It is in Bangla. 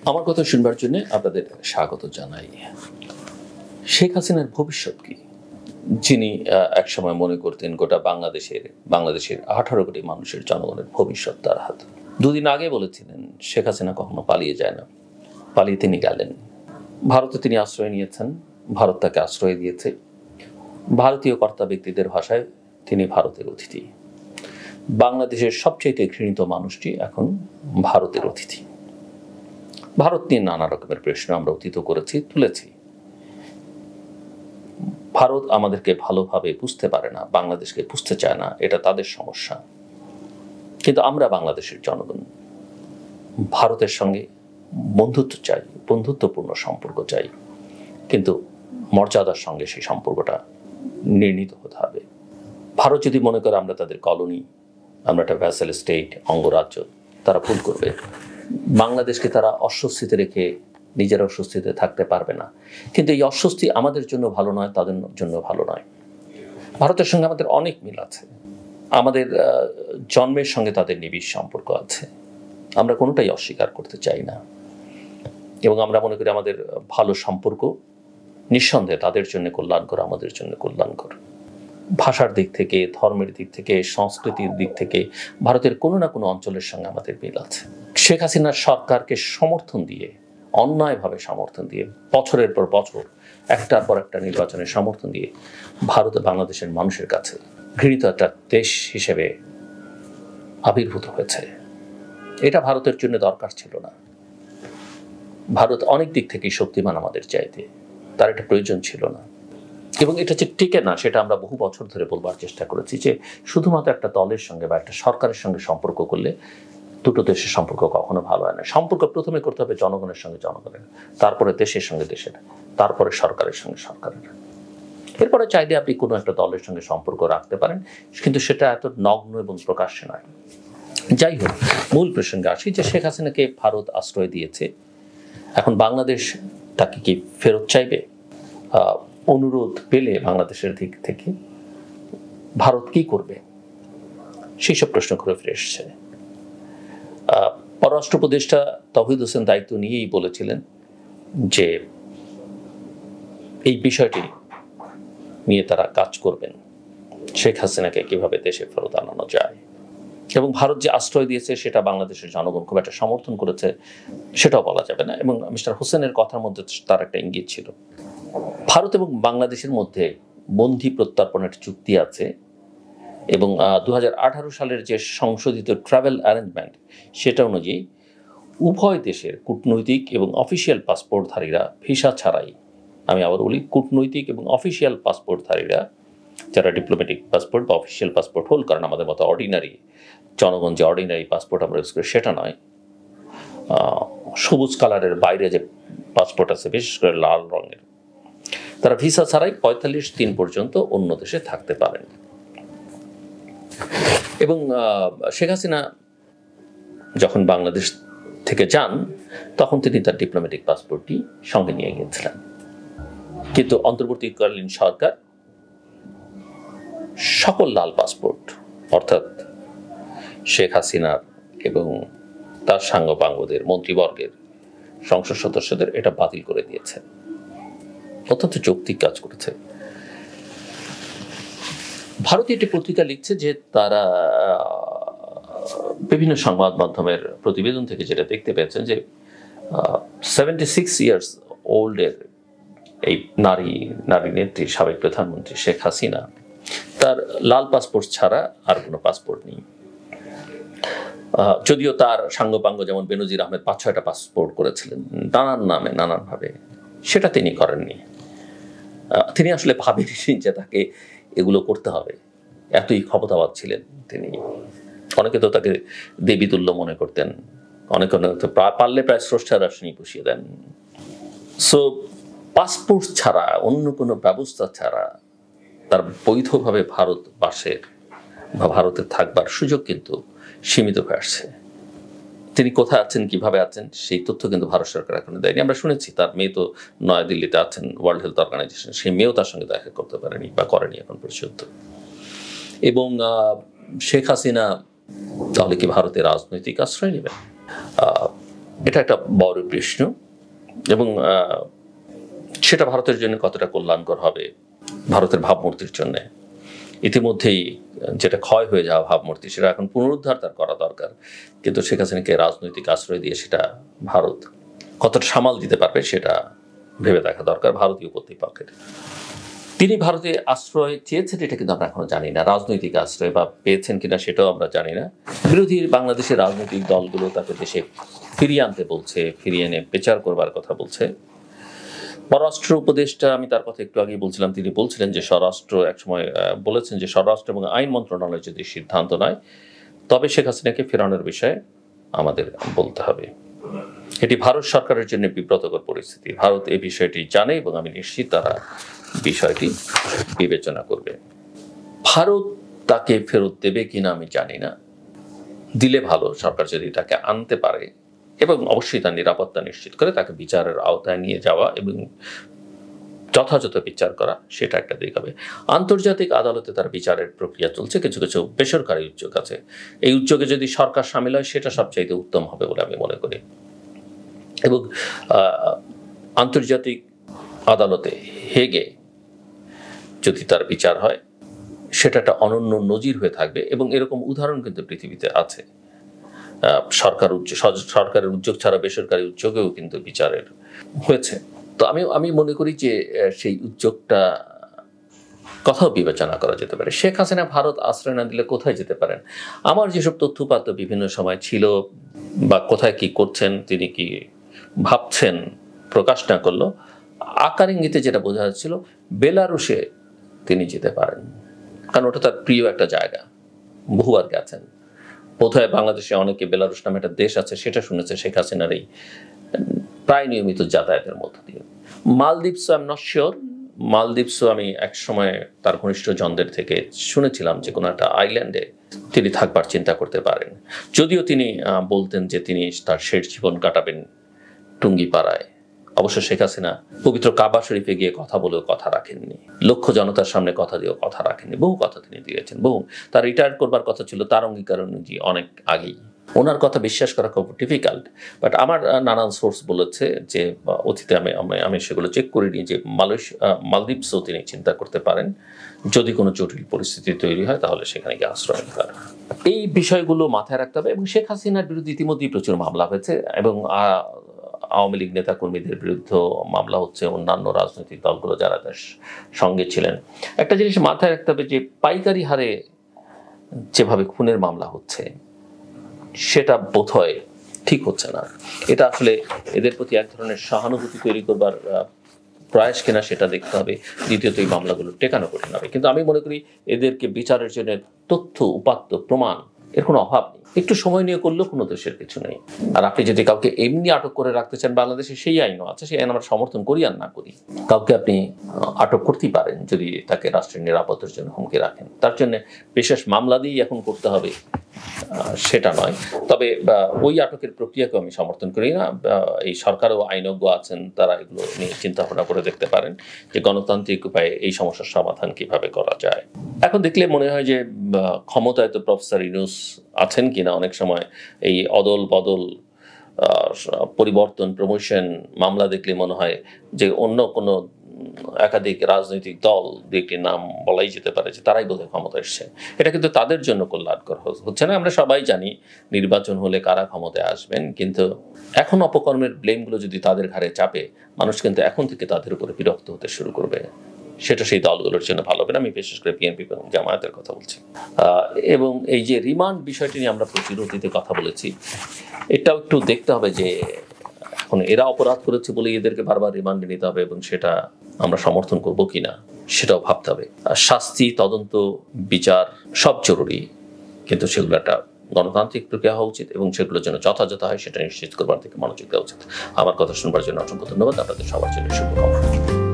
আমার কথা শুনবার জন্য আপনাদের স্বাগত জানাই। শেখ হাসিনার ভবিষ্যৎ কি? যিনি একসময় মনে করতেন গোটা বাংলাদেশের 18 কোটি মানুষের জনগণের ভবিষ্যৎ তার হাতে। দুদিন আগে বলেছিলেন শেখ হাসিনা কখনো পালিয়ে যায় না, পালিয়ে তিনি গেলেন। ভারতে তিনি আশ্রয় নিয়েছেন, ভারত তাকে আশ্রয় দিয়েছে। ভারতীয় কর্তা ব্যক্তিদের ভাষায় তিনি ভারতের অতিথি। বাংলাদেশের সবচেয়ে ঘৃণিত মানুষটি এখন ভারতের অতিথি। ভারত নিয়ে নানা রকমের প্রশ্ন আমরা অতীত করেছি, তুলেছি। ভারত আমাদেরকে ভালোভাবে বুঝতে পারে না, বাংলাদেশকে বুঝতে চায় না, এটা তাদের সমস্যা। কিন্তু আমরা বাংলাদেশের জনগণ ভারতের সঙ্গে বন্ধুত্ব চাই, বন্ধুত্বপূর্ণ সম্পর্ক চাই, কিন্তু মর্যাদার সঙ্গে সেই সম্পর্কটা নির্ণীত হতে হবে। ভারত যদি মনে করে আমরা তাদের কলোনি, আমরা একটা ভ্যাসেল স্টেট, অঙ্গরাজ্য, তারা ভুল করবে। বাংলাদেশকে তারা অস্বস্তিতে রেখে নিজের অস্বস্তিতে থাকতে পারবে না। কিন্তু এই অস্বস্তি আমাদের জন্য ভালো নয়, তাদের জন্য ভালো নয়। ভারতের সঙ্গে আমাদের অনেক মিল আছে, আমাদের জন্মের সঙ্গে তাদের নিবিড় সম্পর্ক আছে। আমরা কোনোটাই অস্বীকার করতে চাই না এবং আমরা মনে করি আমাদের ভালো সম্পর্ক নিঃসন্দেহে তাদের জন্য কল্যাণকর, আমাদের জন্য কল্যাণকর। ভাষার দিক থেকে, ধর্মের দিক থেকে, সংস্কৃতির দিক থেকে ভারতের কোনো না কোনো অঞ্চলের সঙ্গে আমাদের মিল আছে। শেখ হাসিনার সরকারকে সমর্থন দিয়ে, অন্যায়ভাবে সমর্থন দিয়ে, বছরের পর বছর একটার পর একটা নির্বাচনের সমর্থন দিয়ে ভারত বাংলাদেশের মানুষের কাছে ঘৃণিত একটা দেশ হিসেবে আবির্ভূত হয়েছে। এটা ভারতের জন্য দরকার ছিল না। ভারত অনেক দিক থেকেই শক্তিমান আমাদের চাইতে, তার এটা প্রয়োজন ছিল না। এবং এটা যে টিকে না সেটা আমরা বহু বছর ধরে বলবার চেষ্টা করেছি যে শুধুমাত্র একটা দলের সঙ্গে বা একটা সরকারের সঙ্গে সম্পর্ক করলে দুটো দেশের সম্পর্ক কখনো ভালো হয় না। সম্পর্ক প্রথমে করতে হবে জনগণের সঙ্গে জনগণের, তারপরে দেশের সঙ্গে দেশের, তারপরে সরকারের সঙ্গে সরকারের। এরপরে চাইলে আপনি কোনো একটা দলের সঙ্গে সম্পর্ক রাখতে পারেন, কিন্তু সেটা এত নগ্ন এবং প্রকাশ্যে নয়। যাই হোক, মূল প্রসঙ্গে আসি যে শেখ হাসিনাকে ভারত আশ্রয় দিয়েছে। এখন বাংলাদেশ তাকে কি ফেরত চাইবে? অনুরোধ পেলে বাংলাদেশের দিক থেকে ভারত কি করবে সেই সব প্রশ্ন ঘুরে ফিরে এসছে। পররাষ্ট্র উপদেষ্টা তৌহিদ হোসেন দায়িত্ব নিয়েই বলেছিলেন যে এই বিষয়টি নিয়ে তারা কাজ করবেন, শেখ হাসিনাকে কিভাবে দেশে ফেরত আনানো যায়। এবং ভারত যে আশ্রয় দিয়েছে সেটা বাংলাদেশের জনগণ খুব একটা সমর্থন করেছে সেটাও বলা যাবে না। এবং মিস্টার হোসেনের কথার মধ্যে তার একটা ইঙ্গিত ছিল। ভারত এবং বাংলাদেশের মধ্যে বন্দি প্রত্যর্পণের চুক্তি আছে এবং 2018 সালের যে সংশোধিত ট্রাভেল অ্যারেঞ্জমেন্ট সেটা অনুযায়ী উভয় দেশের কূটনৈতিক এবং অফিসিয়াল পাসপোর্টধারীরা ভিসা ছাড়াই, আমি আবার বলি কূটনৈতিক এবং অফিসিয়াল পাসপোর্টধারীরা, যারা ডিপ্লোম্যাটিক পাসপোর্ট বা অফিসিয়াল পাসপোর্ট হোল্ড করেন, আমাদের মতো অর্ডিনারি জনগণ যে অর্ডিনারি পাসপোর্ট আমরা ইউজ করি সেটা নয়, সবুজ কালারের বাইরে যে পাসপোর্ট আছে বিশেষ করে লাল রঙের, তারা ভিসা ছাড়াই 45 দিন পর্যন্ত অন্য দেশে থাকতে পারেন। এবং শেখ হাসিনা যখন বাংলাদেশ থেকে যান তখন তিনি তার ডিপ্লোম্যাটিক পাসপোর্টটি সঙ্গে নিয়ে গিয়েছিলেন। কিন্তু অন্তর্বর্তীকালীন সরকার সকল লাল পাসপোর্ট, অর্থাৎ শেখ হাসিনার এবং তার সাঙ্গপাঙ্গদের, মন্ত্রীবর্গের, সংসদ সদস্যদের এটা বাতিল করে দিয়েছে। অত্যন্ত যৌক্তিক কাজ করেছে। ভারতীয় একটি পত্রিকা লিখছে যে তারা বিভিন্ন সংবাদ মাধ্যমের প্রতিবেদন থেকে যেটা দেখতে পেয়েছেন যে 76 ইয়ার্স ওল্ডের এই নারী নেত্রী, সাবেক প্রধানমন্ত্রী শেখ হাসিনা, তার লাল পাসপোর্ট ছাড়া আর কোনো পাসপোর্ট নেই। যদিও তার সাঙ্গপাঙ্গ যেমন বেনজির আহমেদ 5-6টা পাসপোর্ট করেছিলেন নানান নামে নানানভাবে, সেটা তিনি করেননি। তিনি আসলে ভাবেননি যে তাকে এগুলো করতে হবে, এতই ক্ষমতাবাদ ছিলেন তিনি। অনেকে তো তাকে দেবীতুল্য মনে করতেন, অনেকে পারলে প্রায় স্রষ্টার আসনে বসিয়ে দেন। সো পাসপোর্ট ছাড়া, অন্য কোনো ব্যবস্থা ছাড়া তার বৈধভাবে ভারতবাসের বা ভারতে থাকবার সুযোগ কিন্তু সীমিত হয়ে আসছে। তিনি কোথায় আছেন, কিভাবে আছেন সেই তথ্য কিন্তু ভারত সরকার এখনো দেয়নি। আমরা শুনেছি তার মেয়ে তো নয়াদিল্লিতে আছেন, ওয়ার্ল্ড হেলথ অর্গানাইজেশন, সেই মেয়েও তার সঙ্গে দেখা করতে পারেনি বা করেনি এখন পর্যন্ত। এবং শেখ হাসিনা তাহলে কি ভারতের রাজনৈতিক আশ্রয় নেবেন? এটা একটা বড় প্রশ্ন, এবং সেটা ভারতের জন্য কতটা কল্যাণকর হবে, ভারতের ভাবমূর্তির জন্য। ইতিমধ্যেই যেটা ক্ষয় হয়ে যাওয়া ভাবমূর্তি, সেটা এখন পুনরুদ্ধার তার করা দরকার। কিন্তু শেখ হাসিনাকে রাজনৈতিক আশ্রয় দিয়ে সেটা ভারত কতটা সামাল দিতে পারবে সেটা ভেবে দেখা দরকার ভারতীয় কর্তৃপক্ষের। তিনি ভারতে আশ্রয় চেয়েছেন এটা কিন্তু আমরা এখনো জানি না, রাজনৈতিক আশ্রয় বা পেয়েছেন কিনা সেটাও আমরা জানি না। বিরোধী বাংলাদেশের রাজনৈতিক দলগুলো তাকে দেশে ফিরিয়ে আনতে বলছে, ফিরিয়ে এনে বিচার করবার কথা বলছে। পররাষ্ট্র উপদেষ্টা, আমি তার কথা একটু আগেই বলছিলাম, তিনি বলছিলেন যে স্বরাষ্ট্র একসময় বলেছেন যে স্বরাষ্ট্র এবং আইন মন্ত্রণালয় যদি সিদ্ধান্ত নেয় তবে শেখ হাসিনাকে ফেরানোর বিষয়ে আমাদের বলতে হবে। এটি ভারত সরকারের জন্য বিব্রতকর পরিস্থিতি। ভারত এই বিষয়টি জানে এবং আমি নিশ্চিত তারা বিষয়টি বিবেচনা করবে। ভারত তাকে ফেরত দেবে কিনা আমি জানি না, দিলে ভালো, সরকার যদি তাকে আনতে পারে এবং অবশ্যই তার নিরাপত্তা নিশ্চিত করে তাকে বিচারের আওতায় নিয়ে যাওয়া এবং যথাযথ বিচার করা, সেটা একটা দিক হবে। আন্তর্জাতিক আদালতে তার বিচারের প্রক্রিয়া চলছে, কিছু কিছু বেসরকারি উদ্যোগ আছে। এই উদ্যোগে যদি সরকার সামিল হয় সেটা সবচাইতে উত্তম হবে বলে আমি মনে করি। এবং আন্তর্জাতিক আদালতে হেগে যদি তার বিচার হয় সেটা একটা অনন্য নজির হয়ে থাকবে, এবং এরকম উদাহরণ কিন্তু পৃথিবীতে আছে। সরকারের উদ্যোগ ছাড়া বেসরকারি উদ্যোগেও কিন্তু বিচারের হয়েছে। তো আমি মনে করি যে সেই উদ্যোগটা কথাও বিবেচনা করা যেতে পারে। শেখ হাসিনা ভারত আশ্রয় না দিলে কোথায় যেতে পারেন? আমার যেসব তথ্যপাত্র বিভিন্ন সময় ছিল বা কোথায় কি করছেন, তিনি কি ভাবছেন প্রকাশ না করলো, আকার ইঙ্গিতে যেটা বোঝা যাচ্ছিল বেলারুশে তিনি যেতে পারেন, কারণ ওটা তার প্রিয় একটা জায়গা, বহুবার গেছেন। বোধহয় বাংলাদেশে অনেকে বেলারুশ নামে একটা দেশ আছে সেটা শুনেছে শেখ হাসিনার এই প্রায় নিয়মিত যাতায়াতের মধ্য দিয়ে। মালদ্বীপসও আই এম নট শিওর, মালদ্বীপসও আমি এক সময় তার ঘনিষ্ঠ জনদের থেকে শুনেছিলাম যে কোনো একটা আইল্যান্ডে তিনি থাকবার চিন্তা করতে পারেন। যদিও তিনি বলতেন যে তিনি তার শেষ জীবন কাটাবেন টুঙ্গিপাড়ায়। অবশ্য শেখ হাসিনা পবিত্র কাবা শরীফে গিয়ে কথা বলেও কথা রাখেননি, লক্ষ জনতার সামনে কথা দিয়েও কথা রাখেননি, বহু কথা তিনি দিয়েছেন, বহু। তার রিটায়ার করবার কথা ছিল তার অঙ্গীকার অনুযায়ী অনেক আগেই। ওনার কথা বিশ্বাস করা খুব ডিফিকাল্ট, বাট আমার নানান সোর্স বলেছে যে অতীতে আমি সেগুলো চেক করিনি যে মালদ্বীপসও তিনি চিন্তা করতে পারেন যদি কোনো জটিল পরিস্থিতি তৈরি হয়, তাহলে সেখানে গিয়ে আশ্রয় নিতে পারেন। এই বিষয়গুলো মাথায় রাখতে হবে। এবং শেখ হাসিনার বিরুদ্ধে ইতিমধ্যেই প্রচুর মামলা হয়েছে, এবং আওয়ামী লীগ নেতা কর্মীদের বিরুদ্ধে মামলা হচ্ছে, অন্যান্য রাজনৈতিক দলগুলো যারা তার সঙ্গে ছিলেন। একটা জিনিস মাথায় রাখতে হবে যে পাইকারি হারে যেভাবে খুনের মামলা হচ্ছে সেটা বোধহয় ঠিক হচ্ছে না। এটা আসলে এদের প্রতি এক ধরনের সহানুভূতি তৈরি করবার প্রয়াস কিনা সেটা দেখতে হবে। দ্বিতীয়ত এই মামলাগুলো টেকানো কঠিন হবে। কিন্তু আমি মনে করি এদেরকে বিচারের জন্য তথ্য, উপাত্ত, প্রমাণ এর কোনো অভাব নেই। একটু সময় নিয়ে করলেও কোনো দোষের কিছু নেই। আর আপনি যদি কাউকে এমনি আটক করে রাখতে চান, বাংলাদেশে সেই আইনও আছে, সেই আইন আমরা সমর্থন করি আর না করি। কাউকে আপনি আটক করতেই পারেন যদি তাকে রাষ্ট্রের নিরাপত্তার জন্য হুমকি রাখেন। তার জন্য বিশেষ মামলা দিয়েই এখন করতে হবে সেটা নয়। তবে ওই আটকের প্রক্রিয়াকে আমি সমর্থন করি না। এই সরকারও আইনজ্ঞ আছেন, তারা এগুলো নিয়ে চিন্তা ভাবনা করে দেখতে পারেন যে গণতান্ত্রিক উপায়ে এই সমস্যার সমাধান কিভাবে করা যায়। এখন দেখলে মনে হয় যে ক্ষমতায় তো প্রফেসর ইউনূস আছেন কিনা। অনেক সময় এই অদল বদল, পরিবর্তন, প্রমোশন মামলা দেখলে মনে হয় যে অন্য কোনো একাধিক রাজনৈতিক দল একটি নাম বলাই যেতে পারে যে তারাই বোধহয় ক্ষমতা এসছে। এটা কিন্তু তাদের জন্য কল্যাণকর হচ্ছে না। আমরা সবাই জানি নির্বাচন হলে কারা ক্ষমতায় আসবেন, কিন্তু এখন অপকর্মের ব্লেমগুলো যদি তাদের ঘাড়ে চাপে, মানুষ কিন্তু এখন থেকে তাদের উপরে বিরক্ত হতে শুরু করবে। সেটা সেই দলগুলোর জন্য ভালো হবে না। আমি বিশেষ করে বিএনপি এবং জামায়াতের কথা বলছি। এবং এই যে রিমান্ড বিষয়টি নিয়ে আমরা প্রচুর অতীতে কথা বলেছি, এটাও একটু দেখতে হবে যে এখন এরা অপরাধ করেছে বলে এদেরকে বারবার রিমান্ডে নিতে হবে এবং সেটা আমরা সমর্থন করব কিনা সেটাও ভাবতে হবে। শাস্তি, তদন্ত, বিচার সব জরুরি, কিন্তু সেগুলো একটা গণতান্ত্রিক প্রক্রিয়া হওয়া উচিত এবং সেগুলোর জন্য যথাযথ হয় সেটা নিশ্চিত করবার থেকে মনোযোগ দেওয়া উচিত। আমার কথা শুনবার জন্য অসংখ্য ধন্যবাদ। আপনাদের সবার জন্য শুভকামনা।